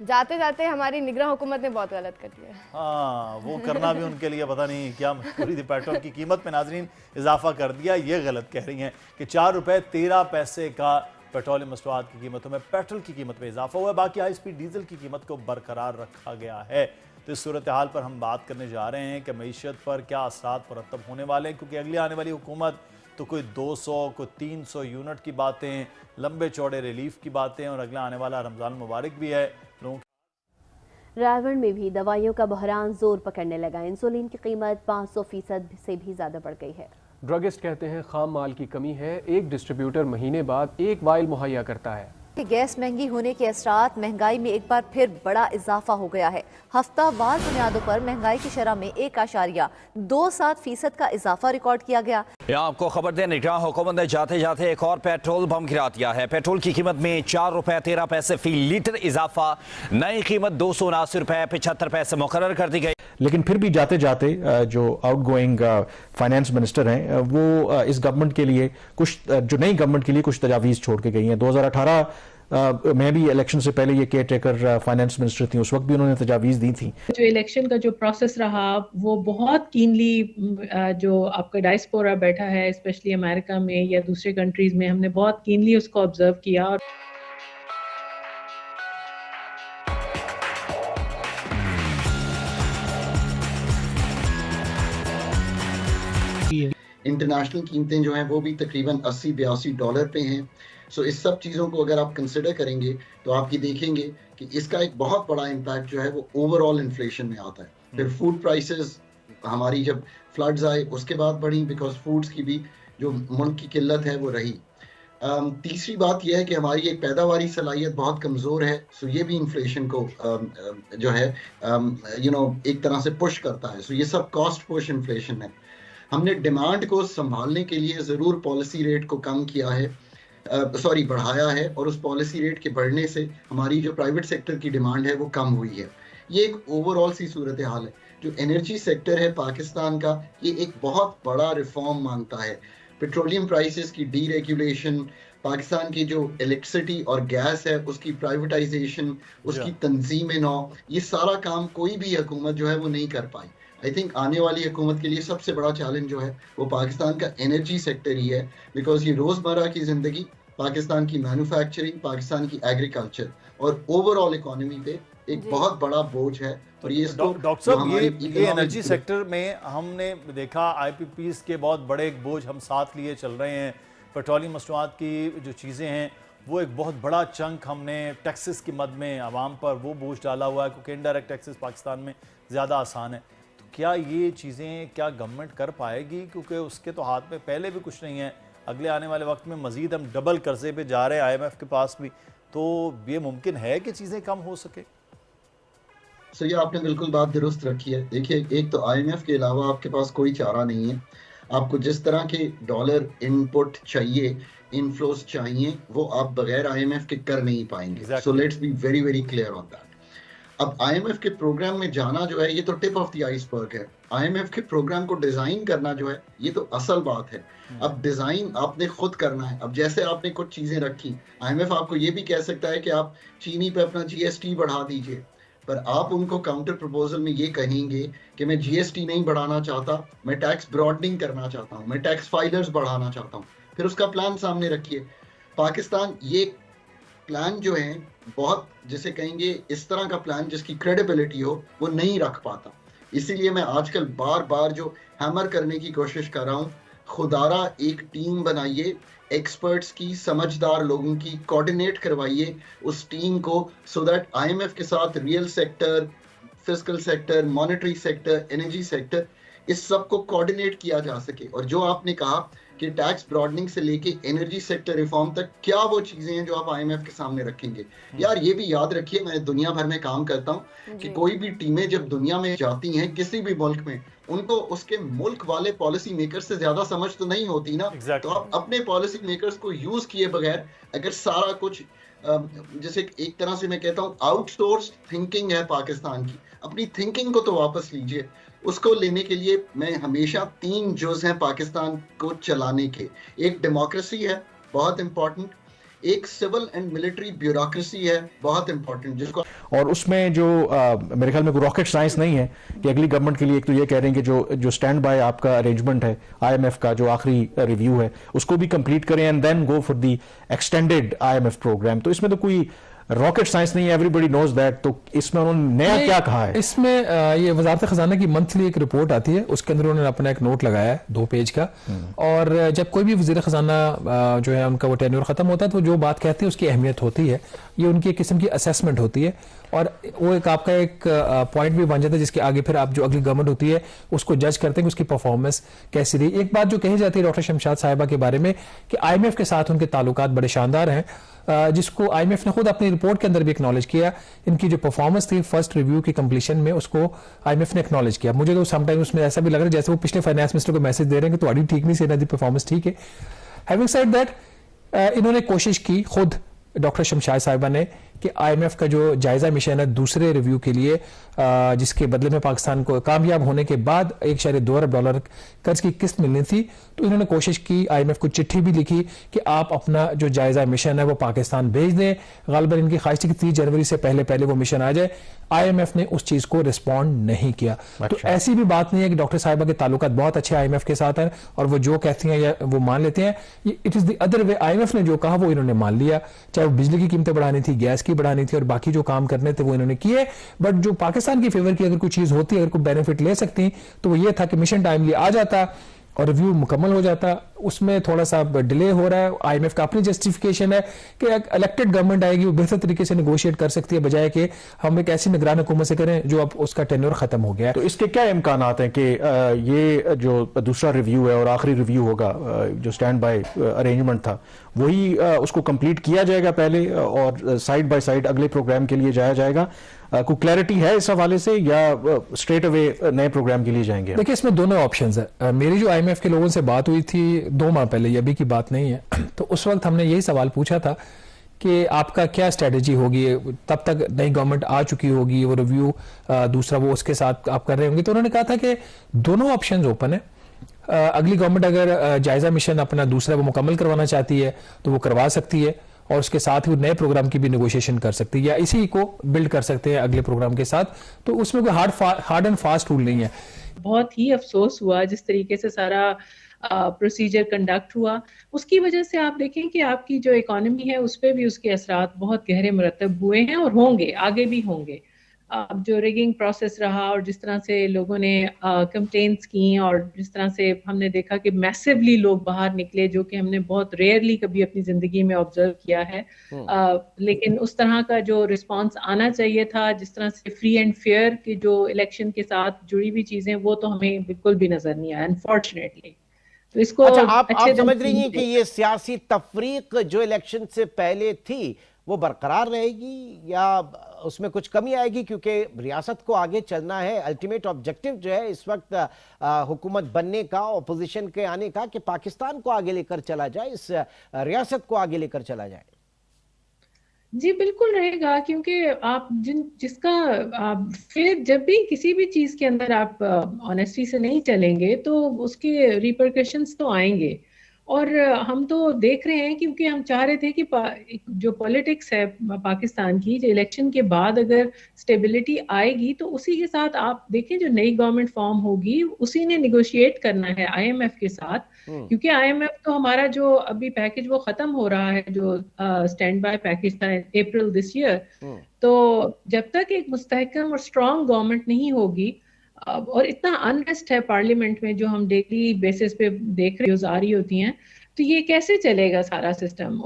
जाते जाते हमारी निगरान हुकूमत ने बहुत गलत कर दिया है। हाँ, वो करना भी उनके लिए पता नहीं क्या मजबूरी थी। पेट्रोल की कीमत में नाजरीन इजाफा कर दिया, ये गलत कह रही हैं कि 4 रुपए 13 पैसे का पेट्रोलियम मसनूआत की कीमतों में पेट्रोल की कीमत में इजाफा हुआ है, बाकी हाई स्पीड डीजल की कीमत को बरकरार रखा गया है। तो इस सूरत हाल पर हम बात करने जा रहे हैं कि मईशत पर क्या असरात मुरतब होने वाले हैं, क्योंकि अगली आने वाली हुकूमत तो कोई 200 कोई 300 यूनिट की बातें, लंबे चौड़े रिलीफ की बातें, और अगला आने वाला रमज़ान मुबारक भी है। लोगों रायगढ़ में भी दवाइयों का बहरान जोर पकड़ने लगा। इंसुलिन की कीमत 500% से भी ज्यादा बढ़ गई है। ड्रगिस्ट कहते हैं खाम माल की कमी है, एक डिस्ट्रीब्यूटर महीने बाद एक वाइल मुहैया करता है। गैस महंगी होने के असरात, महंगाई में एक बार फिर बड़ा इजाफा हो गया है। हफ्तावार बुनियादों पर महंगाई की शरह में 1.27% का इजाफा रिकॉर्ड किया गया। आपको खबर दें, निगरान हुकूमत ने जाते जाते एक और पेट्रोल बम गिरा दिया है। पेट्रोल की कीमत में 4 रुपए 13 पैसे फी लीटर इजाफा, नई कीमत 279 रुपए 75 पैसे मुकर्रर कर दी गई। लेकिन फिर भी जाते जाते जो आउटगोइंग फाइनेंस मिनिस्टर हैं वो इस गवर्नमेंट के लिए कुछ, जो नई गवर्नमेंट के लिए कुछ तजावीज़ छोड़ के गई हैं। 2018 मैं भी इलेक्शन से पहले ये केयर टेकर फाइनेंस मिनिस्टर थी, उस वक्त भी उन्होंने तजावीज़ दी थी। जो इलेक्शन का जो प्रोसेस रहा वो बहुत कीनली, जो आपका डायस्पोरा बैठा है स्पेशली अमेरिका में या दूसरे कंट्रीज में, हमने बहुत कीनली उसको ऑब्जर्व किया। और इंटरनेशनल कीमतें जो हैं वो भी तकरीबन 80-82 डॉलर पे हैं। सो इस सब चीज़ों को अगर आप कंसिडर करेंगे तो आप ये देखेंगे कि इसका एक बहुत बड़ा इम्पैक्ट जो है वो ओवरऑल इन्फ्लेशन में आता है। फिर फूड प्राइसेस हमारी जब फ्लड्स आए उसके बाद बढ़ी, बिकॉज फूड्स की भी जो मुल्क की किल्लत है वो रही। तीसरी बात यह है कि हमारी एक पैदावारी सलाहियत बहुत कमज़ोर है। सो ये भी इन्फ्लेशन को जो है एक तरह से पुश करता है। सो ये सब कॉस्ट पुश इन्फ्लेशन है। हमने डिमांड को संभालने के लिए ज़रूर पॉलिसी रेट को कम किया है, बढ़ाया है, और उस पॉलिसी रेट के बढ़ने से हमारी जो प्राइवेट सेक्टर की डिमांड है वो कम हुई है। ये एक ओवरऑल सी सूरत हाल है। जो एनर्जी सेक्टर है पाकिस्तान का, ये एक बहुत बड़ा रिफॉर्म मांगता है। पेट्रोलियम प्राइसेस की डीरेगुलेशन, पाकिस्तान की जो इलेक्ट्रिसिटी और गैस है उसकी प्राइवेटाइजेशन, उसकी तंजीम नौ, ये सारा काम कोई भी हुकूमत जो है वो नहीं कर पाई। आई थिंक आने वाली हुकूमत के लिए सबसे बड़ा चैलेंज जो है वो पाकिस्तान का एनर्जी सेक्टर ही है, बिकॉज ये रोज़मर्रा की ज़िंदगी, पाकिस्तान की मैन्युफैक्चरिंग, पाकिस्तान की एग्रीकल्चर और ओवरऑल इकोनॉमी पे एक बहुत बड़ा बोझ है। और ये डॉक्टर साहब, ये एनर्जी सेक्टर में हमने देखा IPPs के बहुत बड़े एक बोझ हम साथ लिए चल रहे हैं। पेट्रोलियम मसनूआत की जो चीज़ें हैं वो एक बहुत बड़ा चंक हमने टैक्सेस की मद में आवाम पर वो बोझ डाला हुआ है, क्योंकि इनडायरेक्ट टैक्सेस पाकिस्तान में ज़्यादा आसान है। तो क्या ये चीज़ें क्या गवर्नमेंट कर पाएगी, क्योंकि उसके तो हाथ में पहले भी कुछ नहीं है, अगले आने वाले वक्त में मज़ीद हम डबल कर्जे पे जा रहे हैं IMF के पास भी, तो ये मुमकिन है कि चीज़ें कम हो सके? सो ये आपने बिल्कुल बात दुरुस्त रखी है। देखिए, एक तो IMF के अलावा आपके पास कोई चारा नहीं है। आपको जिस तरह के डॉलर इनपुट चाहिए, इनफ्लोस चाहिए, वो आप बगैर IMF के कर नहीं पाएंगे। So let's be very very clear on that. अब IMF के प्रोग्राम में जाना जो है ये तो टिप ऑफ द आइसबर्ग है। IMF के प्रोग्राम को डिजाइन करना जो है ये तो असल बात है। अब डिजाइन आपने खुद करना है। अब जैसे आपने कुछ चीजें रखी, IMF आपको ये भी कह सकता है कि आप चीनी पे अपना GST बढ़ा दीजिए, पर आप उनको काउंटर प्रपोजल में ये कहेंगे कि मैं GST नहीं बढ़ाना चाहता, मैं टैक्स ब्रॉडनिंग करना चाहता हूँ, मैं टैक्स फाइलर्स बढ़ाना चाहता हूँ, फिर उसका प्लान सामने रखिए। पाकिस्तान ये प्लान जो है बहुत, जिसे कहेंगे इस तरह का प्लान जिसकी क्रेडिबिलिटी हो, वो नहीं रख पाता। इसीलिए मैं आजकल बार बार जो हैमर करने की कोशिश कर रहा हूँ, खुदारा एक टीम बनाइए, एक्सपर्ट्स की, समझदार लोगों की, कोऑर्डिनेट करवाइए उस टीम को, सो दैट IMF के साथ real sector, fiscal sector, monetary sector, energy sector, इस सब को कोऑर्डिनेट किया जा सके। और जो आपने कहा कि टैक्स ब्रॉडनिंग से लेके एनर्जी सेक्टर रिफॉर्म तक, क्या वो चीजें हैं जो आप IMF के सामने रखेंगे? यार ये भी याद रखिए, मैं दुनिया भर में काम करता हूँ कि कोई भी टीमें जब दुनिया में जाती हैं किसी भी मुल्क में, उनको उसके मुल्क वाले पॉलिसी मेकर्स से ज्यादा समझ तो नहीं होती ना। तो आप अपने पॉलिसी मेकर्स को यूज किए बगैर अगर सारा कुछ, जैसे एक तरह से मैं कहता हूँ आउटसोर्स थिंकिंग है पाकिस्तान की, अपनी थिंकिंग को तो वापस लीजिए। उसको लेने के लिए मैं हमेशा 3 जुज़ हैं पाकिस्तान को चलाने के। एक डेमोक्रेसी है, बहुत इंपॉर्टेंट, एक सिविल एंड मिलिट्री ब्यूरोक्रेसी है बहुत इंपॉर्टेंट, जिसको और उसमें जो मेरे ख्याल में कोई रॉकेट साइंस नहीं है कि अगली गवर्नमेंट के लिए एक तो ये कह रहे हैं कि जो स्टैंड बाय आपका अरेंजमेंट है IMF का जो आखिरी रिव्यू है उसको भी कंप्लीट करें and then go for the extended IMF programme. तो इसमें तो कोई रॉकेट साइंस नहीं है, एवरीबॉडी नोज दैट। तो इसमें उन्होंने नया क्या कहा है? इसमें ये वजारत खजाना की मंथली एक रिपोर्ट आती है, उसके अंदर उन्होंने अपना एक नोट लगाया है 2 पेज का। और जब कोई भी वजीर खजाना जो है उनका वो टेन्योर खत्म होता है तो जो बात कहते हैं उसकी अहमियत होती है, ये उनकी एक किस्म की असेसमेंट होती है और वो एक आपका एक पॉइंट भी बन जाता है जिसके आगे फिर आप जो अगली गवर्नमेंट होती है उसको जज करते हैं कि उसकी परफॉर्मेंस कैसी रही। एक बात जो कही जाती है डॉक्टर शमशाद साहिबा के बारे में कि IMF के साथ उनके ताल्लुकात बड़े शानदार हैं, जिसको IMF ने खुद अपनी रिपोर्ट के अंदर भी एक्नॉलेज किया। इनकी जो परफॉर्मेंस थी फर्स्ट रिव्यू की कंप्लीशन में उसको IMF ने एक्नॉलेज किया। मुझे तो समटाइम उसमें ऐसा भी लग रहा है जैसे वो पिछले फाइनेंस मिनिस्टर को मैसेज दे रहे हैं कि तुम्हारी ठीक नहीं से ना दी परफॉर्मेंस ठीक है। हैविंग सेड दैट इन्होंने कोशिश की खुद डॉक्टर शमशाद साहिबा ने कि IMF का जो जायजा मिशन है दूसरे रिव्यू के लिए जिसके बदले में पाकिस्तान को कामयाब होने के बाद $1.2 अरब कर्ज की किस्त मिलनी थी, तो इन्होंने कोशिश की, IMF को चिट्ठी भी लिखी कि आप अपना जो जायजा मिशन है वो पाकिस्तान भेज दें। गालिबन इनकी ख्वाहिश थी कि 30 जनवरी से पहले वो मिशन आ जाए। IMF ने उस चीज को रिस्पॉन्ड नहीं किया। तो ऐसी भी बात नहीं है कि डॉक्टर साहिबा के ताल्लुकात बहुत अच्छे IMF के साथ हैं और वो जो कहती हैं या वो मान लेते हैं। It is the other way, IMF ने जो कहा वो इन्होंने मान लिया, चाहे वो बिजली की कीमतें बढ़ानी थी, गैस की बढ़ानी थी और बाकी जो काम करने थे वो इन्होंने किए। बट जो पाकिस्तान की फेवर की अगर कोई चीज होती, अगर कोई बेनिफिट ले सकती तो वो ये था कि मिशन टाइमली आ जाता और रिव्यू मुकम्मल हो जाता। उसमें थोड़ा सा डिले हो रहा है। IMF का अपनी जस्टिफिकेशन है कि इलेक्टेड गवर्नमेंट आएगी वो बेहतर तरीके से नेगोशिएट कर सकती है बजाय कि हम एक ऐसी निगरान हुकूमत से करें जो अब उसका टेन्योर खत्म हो गया है। तो इसके क्या इम्कान हैं कि ये जो दूसरा रिव्यू है और आखिरी रिव्यू होगा जो स्टैंड बाय अरेंजमेंट था वही उसको कंप्लीट किया जाएगा पहले और साइड बाय साइड अगले प्रोग्राम के लिए जाया जाएगा? कोई क्लैरिटी है इस हवाले से या स्ट्रेट अवे नए प्रोग्राम के लिए जाएंगे? देखिए इसमें दोनों ऑप्शंस है। मेरी जो IMF के लोगों से बात हुई थी 2 माह पहले, ये अभी की बात नहीं है, तो उस वक्त हमने यही सवाल पूछा था कि आपका क्या स्ट्रेटजी होगी, तब तक नई गवर्नमेंट आ चुकी होगी, वो रिव्यू दूसरा वो उसके साथ आप कर रहे होंगे। तो उन्होंने कहा था कि दोनों ऑप्शंस ओपन है। अगली गवर्नमेंट अगर जायजा मिशन अपना दूसरा वो मुकम्मल करवाना चाहती है तो वो करवा सकती है और उसके साथ ही नए प्रोग्राम की भी नेगोशिएशन कर सकती है या इसी को बिल्ड कर सकते हैं अगले प्रोग्राम के साथ। तो उसमें कोई हार्ड एंड फास्ट रूल नहीं है। बहुत ही अफसोस हुआ जिस तरीके से सारा प्रोसीजर कंडक्ट हुआ, उसकी वजह से आप देखें कि आपकी जो इकोनॉमी है उस पर भी उसके असरात बहुत गहरे मुरतब हुए हैं और होंगे, आगे भी होंगे। जो रिगिंग प्रोसेस रहा और जिस तरह से लोगों ने कंप्लेंट्स की और जिस तरह से हमने देखा कि मैसिवली लोग बाहर निकले, जो कि हमने बहुत रेयरली कभी अपनी ज़िंदगी में ऑब्जर्व किया है। लेकिन उस तरह का जो रिस्पांस आना चाहिए था, जिस तरह से फ्री एंड फेयर की जो इलेक्शन के साथ जुड़ी हुई चीज़ें, वो तो हमें बिल्कुल भी नज़र नहीं आया अनफॉर्चुनेटली। तो इसको अच्छा, आप समझ रही हैं कि ये सियासी तफरीक जो इलेक्शन से पहले थी वो बरकरार रहेगी या उसमें कुछ कमी आएगी? क्योंकि रियासत को आगे चलना है, अल्टीमेट ऑब्जेक्टिव जो है इस वक्त हुकूमत बनने का, ऑपोजिशन के आने का, कि पाकिस्तान को आगे लेकर चला जाए, इस रियासत को आगे लेकर चला जाए। जी बिल्कुल रहेगा, क्योंकि आप फिर जब भी किसी भी चीज के अंदर आप ऑनेस्टी से नहीं चलेंगे तो उसके रिपरकशंस तो आएंगे। और हम तो देख रहे हैं, क्योंकि हम चाह रहे थे कि जो पॉलिटिक्स है पाकिस्तान की, जो इलेक्शन के बाद अगर स्टेबिलिटी आएगी तो उसी के साथ आप देखें जो नई गवर्नमेंट फॉर्म होगी उसी ने निगोशिएट करना है IMF के साथ। क्योंकि IMF तो हमारा जो अभी पैकेज वो खत्म हो रहा है, जो स्टैंड बाय पैकेज था अप्रैल दिस ईयर। तो जब तक एक मुस्तहकम और स्ट्रॉन्ग गवर्नमेंट नहीं होगी, और इतना अनरेस्ट है पार्लियामेंट में जो हम डेली बेसिस पे देख रहे आ रही होती हैं, तो ये कैसे चलेगा सारा सिस्टम।